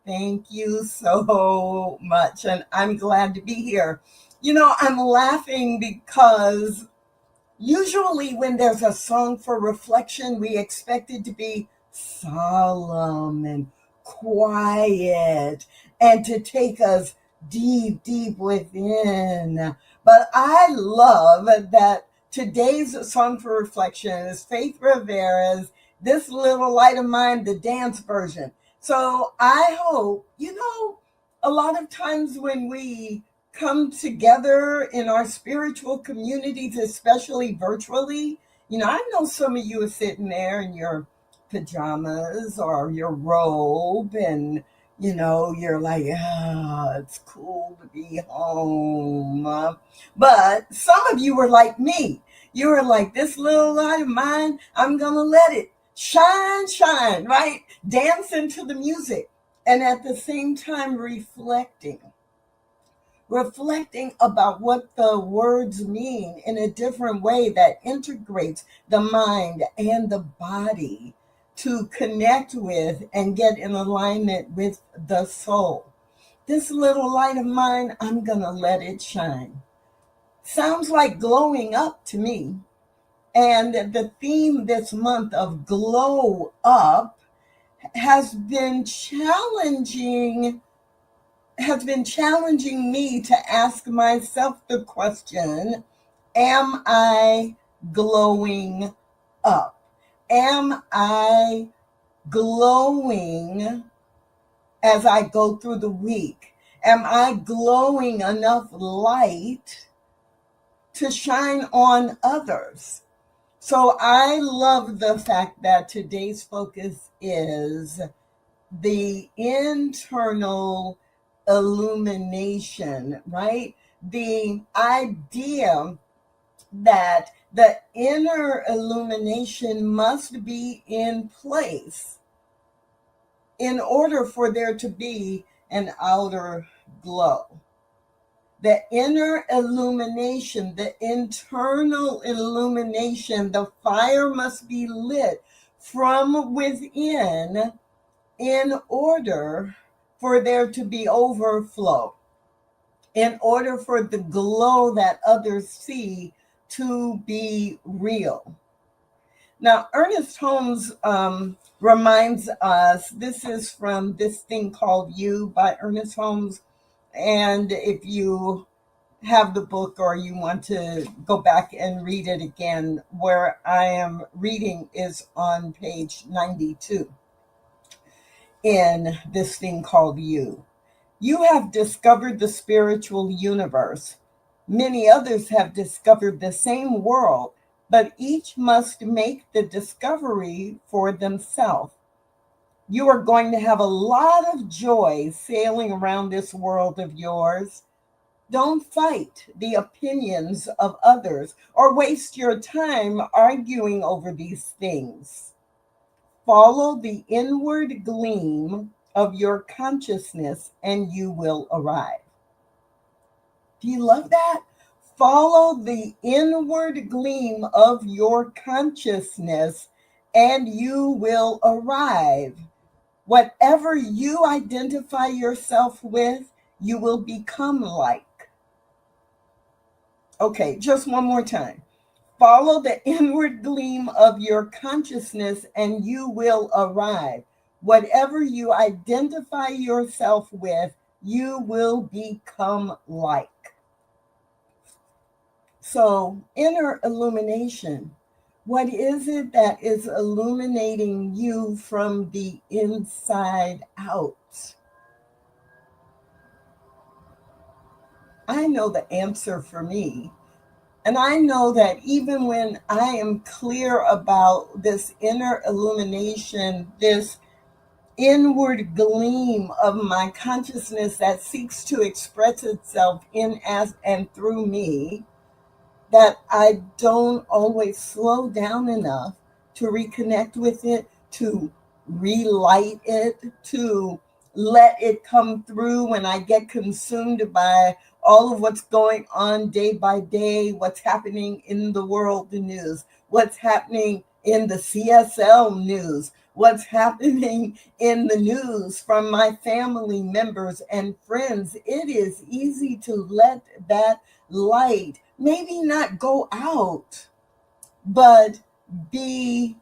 Thank you so much. And I'm glad to be here. I'm laughing because usually when there's a song for reflection, we expect it to be solemn and quiet and to take us deep, deep within. But I love that today's song for reflection is Faith Rivera's This Little Light of Mine, the dance version. So I hope, a lot of times when we come together in our spiritual communities, especially virtually. I know some of you are sitting there in your pajamas or your robe, and you're like, it's cool to be home. But some of you were like me. You were like, this little light of mine, I'm going to let it shine, shine, right? Dancing to the music. And at the same time, reflecting about what the words mean in a different way that integrates the mind and the body to connect with and get in alignment with the soul. This little light of mine, I'm going to let it shine. Sounds like glowing up to me. And the theme this month of glow up has been challenging me to ask myself the question, am I glowing up? Am I glowing as I go through the week? Am I glowing enough light to shine on others? So I love the fact that today's focus is the internal illumination, right? The idea that the inner illumination must be in place in order for there to be an outer glow. The inner illumination, the internal illumination, the fire must be lit from within in order for there to be overflow, in order for the glow that others see to be real. Now, Ernest Holmes reminds us, this is from this thing called You by Ernest Holmes. And if you have the book or you want to go back and read it again, where I am reading is on page 92 in this thing called You. You have discovered the spiritual universe. Many others have discovered the same world, but each must make the discovery for themselves. You are going to have a lot of joy sailing around this world of yours. Don't fight the opinions of others or waste your time arguing over these things. Follow the inward gleam of your consciousness and you will arrive. Do you love that? Follow the inward gleam of your consciousness and you will arrive. Whatever you identify yourself with, you will become like. Okay, just one more time. Follow the inward gleam of your consciousness and you will arrive. Whatever you identify yourself with, you will become like. So, inner illumination. What is it that is illuminating you from the inside out? I know the answer for me. And I know that even when I am clear about this inner illumination, this inward gleam of my consciousness that seeks to express itself in, as, and through me, that I don't always slow down enough to reconnect with it, to relight it, to let it come through when I get consumed by all of what's going on day by day, what's happening in the world, the news, what's happening in the CSL news, what's happening in the news from my family members and friends, it is easy to let that light maybe not go out, but be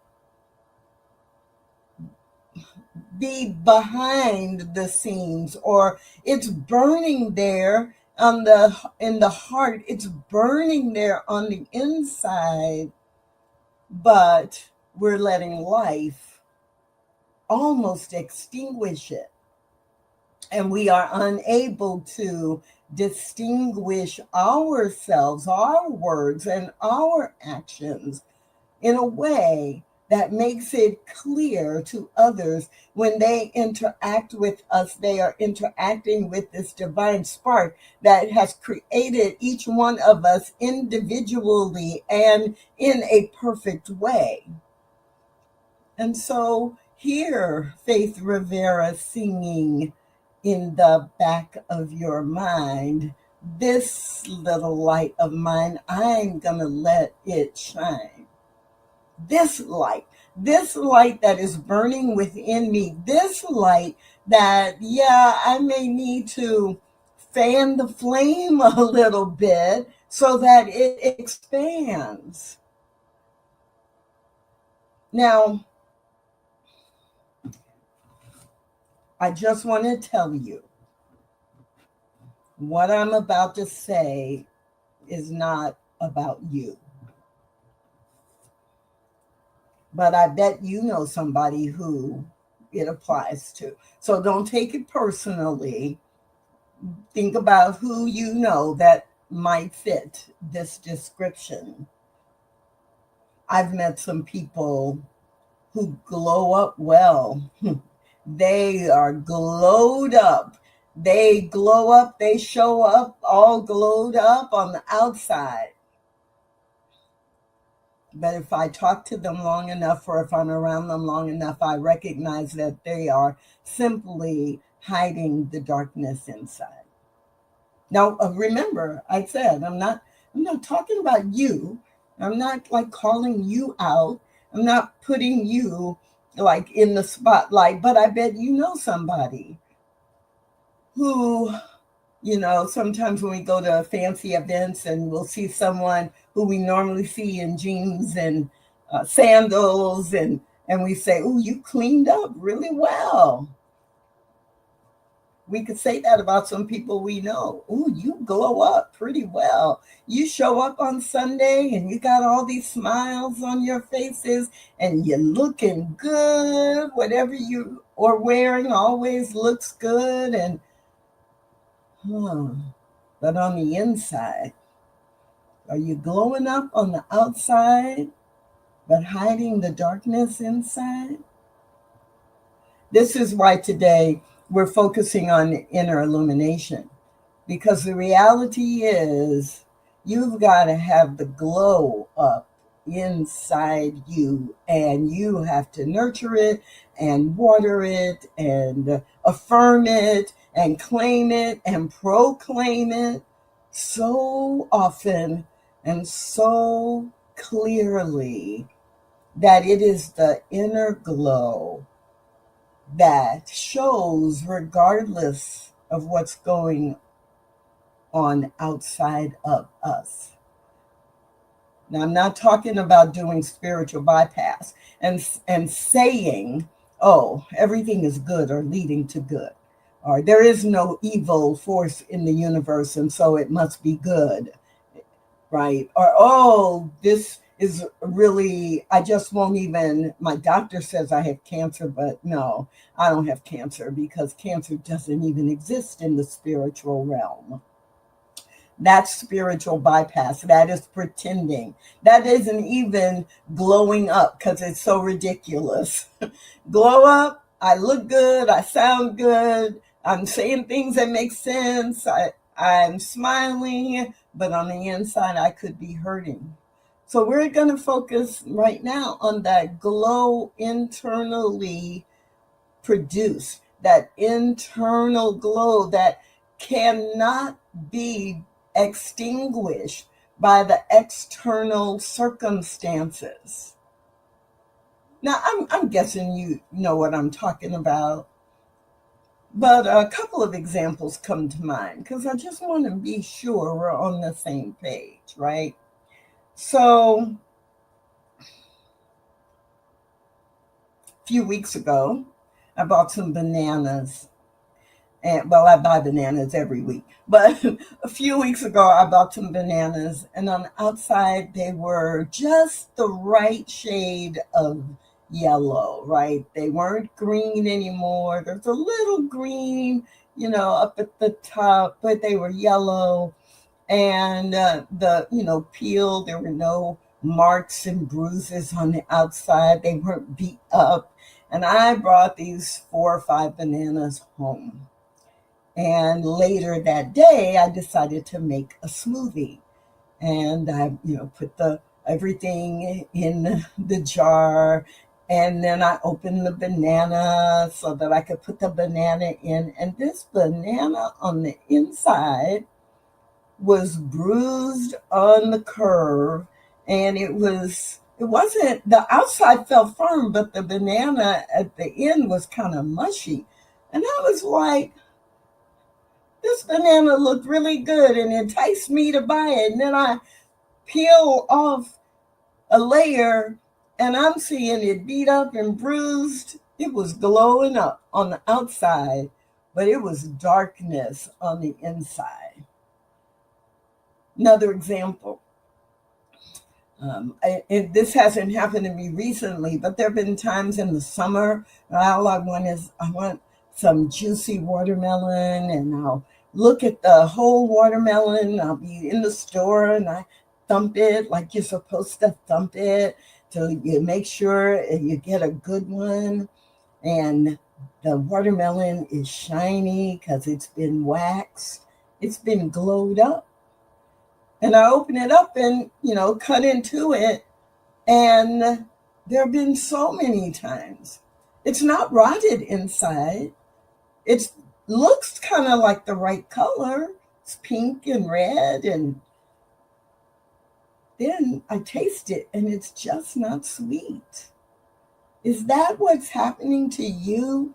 behind the scenes, or it's burning there on the in the heart, it's burning there on the inside, but we're letting life almost extinguish it, and we are unable to distinguish ourselves, our words and our actions in a way that makes it clear to others. When they interact with us, they are interacting with this divine spark that has created each one of us individually and in a perfect way. And so hear Faith Rivera singing in the back of your mind, this little light of mine, I'm going to let it shine. This light that is burning within me, this light that, yeah, I may need to fan the flame a little bit so that it expands. Now, I just want to tell you, what I'm about to say is not about you. But I bet you know somebody who it applies to. So don't take it personally. Think about who you know that might fit this description. I've met some people who glow up well. They are glowed up. They glow up, they show up all glowed up on the outside. But if I talk to them long enough, or if I'm around them long enough, I recognize that they are simply hiding the darkness inside. Now, remember, I said, I'm not talking about you. I'm not like calling you out. I'm not putting you like in the spotlight, but I bet you know somebody who, you know, sometimes when we go to fancy events and we'll see someone who we normally see in jeans and sandals, and we say, "Oh, you cleaned up really well." We could say that about some people we know. "Oh, you glow up pretty well. You show up on Sunday and you got all these smiles on your faces and you're looking good. Whatever you are wearing always looks good." And but on the inside, are you glowing up on the outside, but hiding the darkness inside? This is why today we're focusing on inner illumination, because the reality is you've got to have the glow up inside you, and you have to nurture it and water it and affirm it and claim it and proclaim it so often and so clearly that it is the inner glow that shows regardless of what's going on outside of us. Now, I'm not talking about doing spiritual bypass and saying, "Oh, everything is good or leading to good," or "there is no evil force in the universe and so it must be good," right? Or, "Oh, this is really, I just won't even, my doctor says I have cancer, but no, I don't have cancer because cancer doesn't even exist in the spiritual realm." That's spiritual bypass. That is pretending. That isn't even glowing up because it's so ridiculous. Glow up, I look good, I sound good, I'm saying things that make sense, I'm smiling, but on the inside I could be hurting. So we're going to focus right now on that glow internally produced, that internal glow that cannot be extinguished by the external circumstances. Now, I'm guessing you know what I'm talking about, but a couple of examples come to mind because I just want to be sure we're on the same page, right? So, a few weeks ago, I bought some bananas. And well, I buy bananas every week. But a few weeks ago, I bought some bananas, and on the outside, they were just the right shade of yellow, right? They weren't green anymore. There's a little green, up at the top, but they were yellow. And peel, there were no marks and bruises on the outside. They weren't beat up. And I brought these 4 or 5 bananas home. And later that day, I decided to make a smoothie. And I, put the everything in the jar. And then I opened the banana so that I could put the banana in. And this banana on the inside was bruised on the curve. And it wasn't, the outside felt firm, but the banana at the end was kind of mushy. And I was like, this banana looked really good and enticed me to buy it. And then I peel off a layer and I'm seeing it beat up and bruised. It was glowing up on the outside, but it was darkness on the inside. Another example. This hasn't happened to me recently, but there have been times in the summer all I want some juicy watermelon, and I'll look at the whole watermelon. I'll be in the store and I thump it like you're supposed to thump it till you make sure you get a good one. And the watermelon is shiny because it's been waxed. It's been glowed up. And I open it up and, cut into it. And there have been so many times. It's not rotted inside. It looks kind of like the right color. It's pink and red. And then I taste it and it's just not sweet. Is that what's happening to you?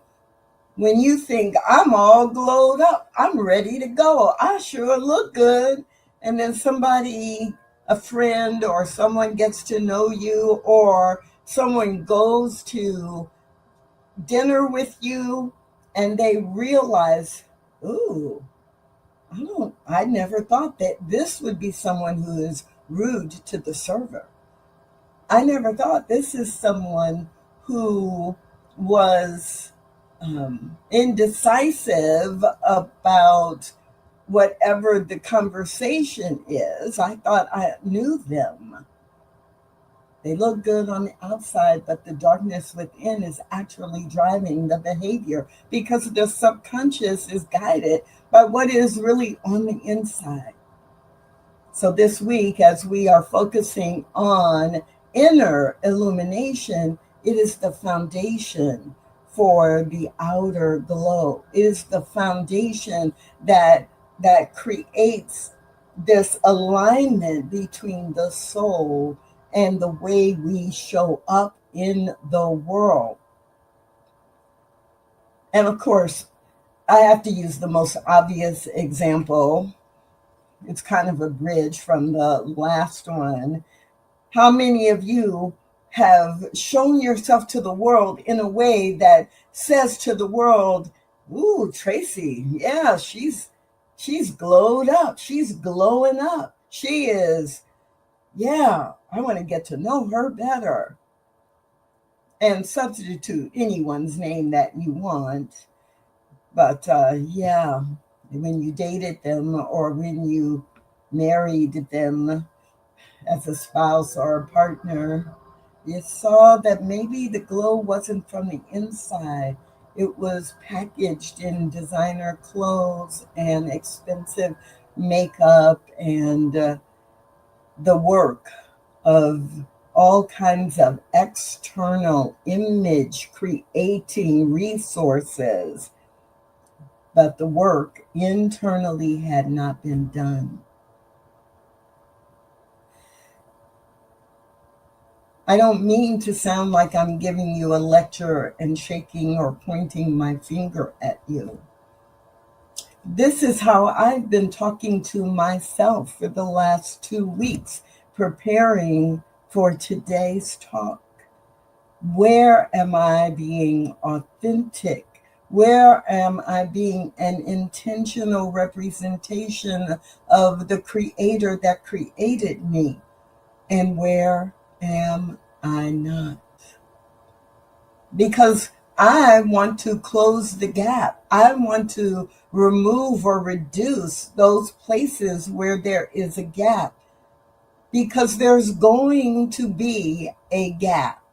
When you think, I'm all glowed up, I'm ready to go, I sure look good. And then somebody, a friend or someone gets to know you, or someone goes to dinner with you and they realize, ooh, I never thought that this would be someone who is rude to the server. I never thought this is someone who was indecisive about whatever the conversation is. I thought I knew them. They look good on the outside, but the darkness within is actually driving the behavior because the subconscious is guided by what is really on the inside. So this week, as we are focusing on inner illumination, it is the foundation for the outer glow. It is the foundation that creates this alignment between the soul and the way we show up in the world. And of course, I have to use the most obvious example. It's kind of a bridge from the last one. How many of you have shown yourself to the world in a way that says to the world, ooh, Tracy, yeah, she's glowed up. She's glowing up. She is, yeah, I want to get to know her better. And substitute anyone's name that you want. But yeah, when you dated them or when you married them as a spouse or a partner, you saw that maybe the glow wasn't from the inside. It was packaged in designer clothes and expensive makeup and the work of all kinds of external image creating resources. But the work internally had not been done. I don't mean to sound like I'm giving you a lecture and shaking or pointing my finger at you. This is how I've been talking to myself for the last 2 weeks, preparing for today's talk. Where am I being authentic? Where am I being an intentional representation of the creator that created me? And where am I not? Because I want to close the gap. I want to remove or reduce those places where there is a gap. Because there's going to be a gap.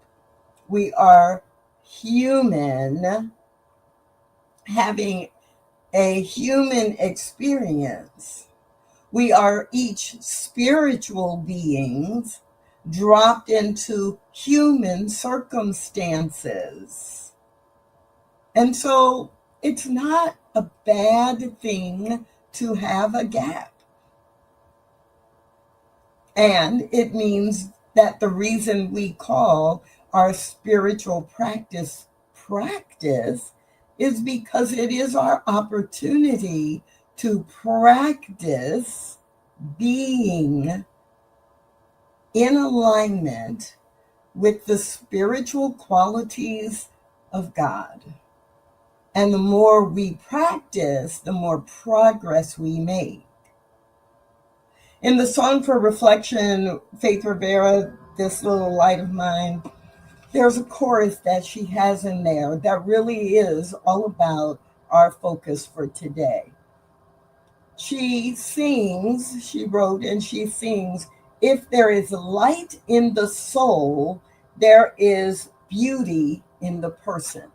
We are human, having a human experience. We are each spiritual beings dropped into human circumstances. And so it's not a bad thing to have a gap. And it means that the reason we call our spiritual practice is because it is our opportunity to practice being in alignment with the spiritual qualities of God. And the more we practice, the more progress we make. In the Song for Reflection, Faith Rivera, This Little Light of Mine, there's a chorus that she has in there that really is all about our focus for today. She sings, she wrote and she sings, if there is light in the soul, there is beauty in the person.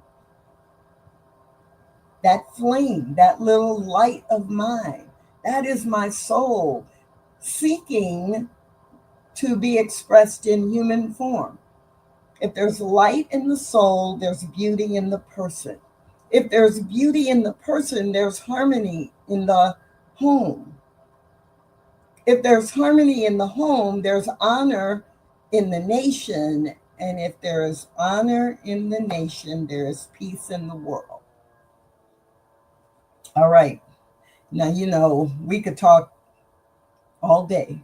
That flame, that little light of mine, that is my soul seeking to be expressed in human form. If there's light in the soul, there's beauty in the person. If there's beauty in the person, there's harmony in the home. If there's harmony in the home, there's honor in the nation. And if there is honor in the nation, there is peace in the world. All right. Now, we could talk all day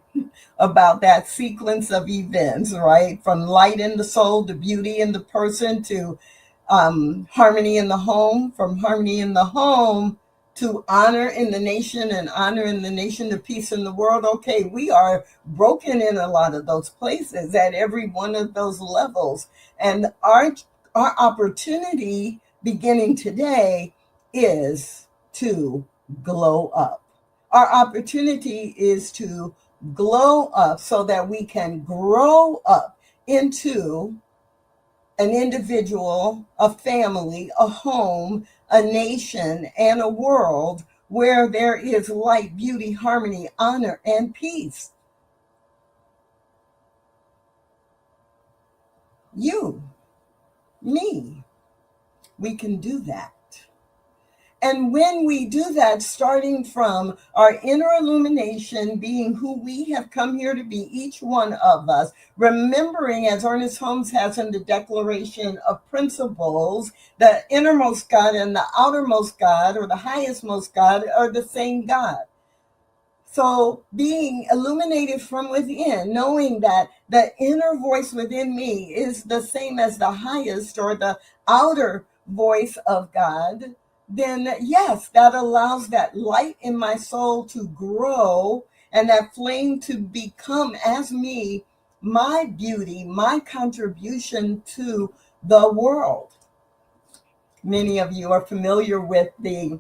about that sequence of events, right? From light in the soul to beauty in the person to harmony in the home, from harmony in the home to honor in the nation, and honor in the nation to peace in the world. Okay, we are broken in a lot of those places at every one of those levels. And our opportunity beginning today is to glow up. Our opportunity is to glow up so that we can grow up into an individual, a family, a home, a nation, and a world where there is light, beauty, harmony, honor, and peace. You, me, we can do that. And when we do that, starting from our inner illumination, being who we have come here to be, each one of us, remembering, as Ernest Holmes has in the Declaration of Principles, the innermost God and the outermost God, or the highestmost God, are the same God. So being illuminated from within, knowing that the inner voice within me is the same as the highest or the outer voice of God, then yes, that allows that light in my soul to grow and that flame to become as me, my beauty, my contribution to the world. Many of you are familiar with the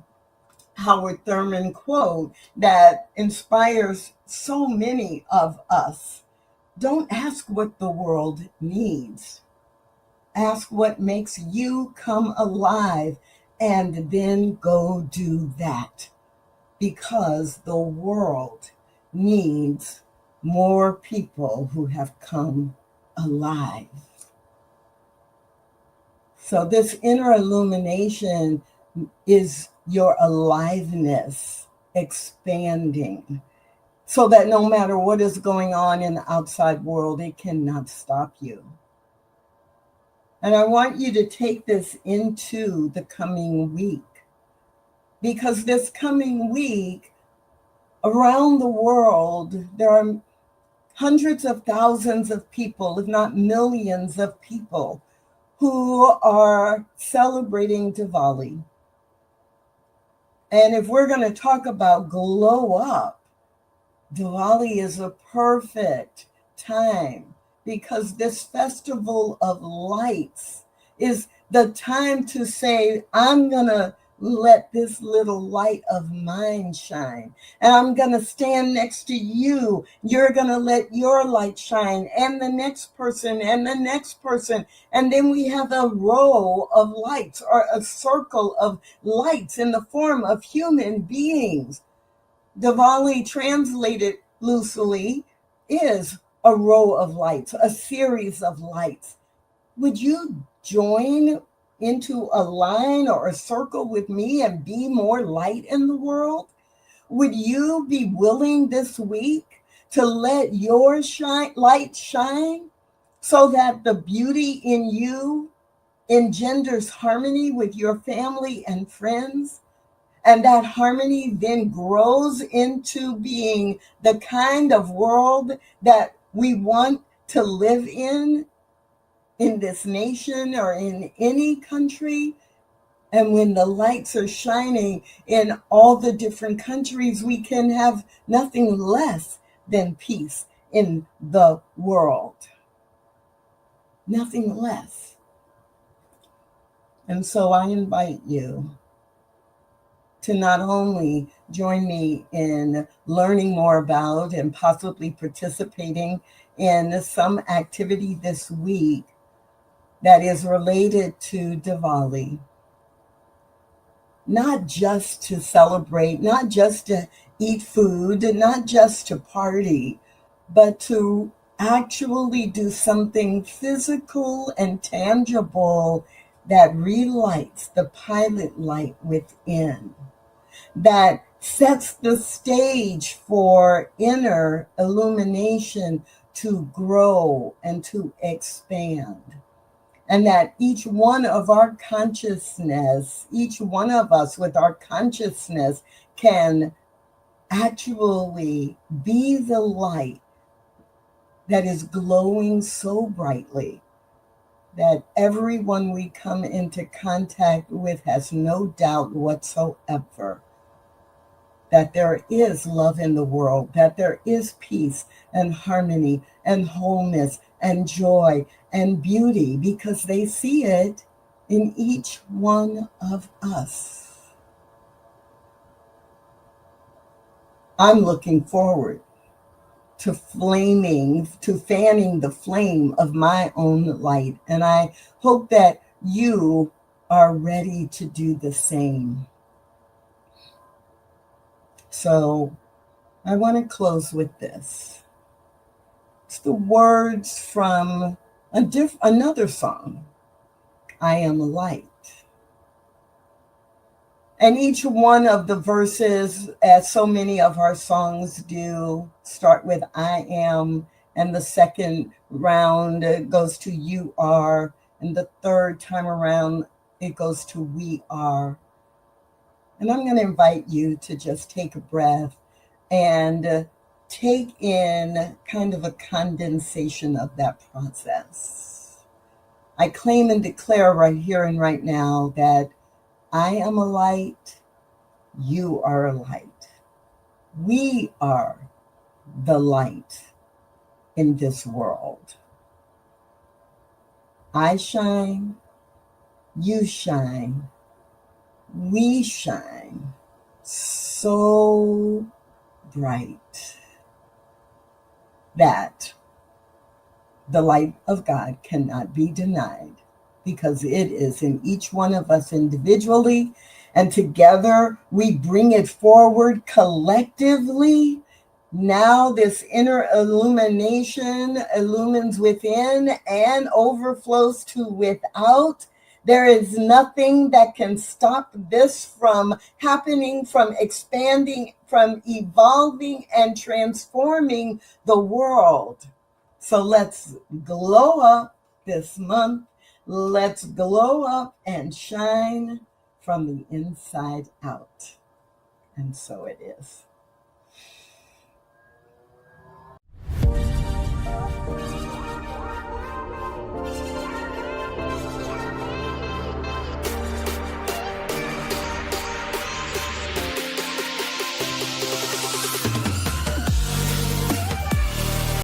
Howard Thurman quote that inspires so many of us. Don't ask what the world needs. Ask what makes you come alive, and then go do that, because the world needs more people who have come alive. So this inner illumination is your aliveness expanding, so that no matter what is going on in the outside world, it cannot stop you. And I want you to take this into the coming week, because this coming week, around the world, there are hundreds of thousands of people, if not millions of people, who are celebrating Diwali. And if we're going to talk about glow up, Diwali is a perfect time, because this festival of lights is the time to say, I'm going to let this little light of mine shine. And I'm going to stand next to you. You're going to let your light shine, and the next person, and the next person. And then we have a row of lights, or a circle of lights in the form of human beings. Diwali, translated loosely, is a row of lights, a series of lights. Would you join into a line or a circle with me and be more light in the world? Would you be willing this week to let your light shine, so that the beauty in you engenders harmony with your family and friends? And that harmony then grows into being the kind of world that we want to live in this nation or in any country. And when the lights are shining in all the different countries, we can have nothing less than peace in the world. Nothing less. And so I invite you to not only join me in learning more about and possibly participating in some activity this week that is related to Diwali, not just to celebrate, not just to eat food, not just to party, but to actually do something physical and tangible that relights the pilot light within, that sets the stage for inner illumination to grow and to expand. And that each one of our consciousness, each one of us with our consciousness, can actually be the light that is glowing so brightly that everyone we come into contact with has no doubt whatsoever that there is love in the world, that there is peace and harmony and wholeness and joy and beauty, because they see it in each one of us. I'm looking forward to fanning the flame of my own light, and I hope that you are ready to do the same. So I want to close with this. It's the words from another song, I Am a Light. And each one of the verses, as so many of our songs do, start with I am, and the second round goes to you are, and the third time around it goes to we are. And I'm going to invite you to just take a breath and take in kind of a condensation of that process. I claim and declare right here and right now that I am a light, you are a light. We are the light in this world. I shine, you shine, we shine so bright that the light of God cannot be denied, because it is in each one of us individually, and together we bring it forward collectively. Now this inner illumination illumines within and overflows to without. There is nothing that can stop this from happening, from expanding, from evolving and transforming the world. So let's glow up this month. Let's glow up and shine from the inside out. And so it is.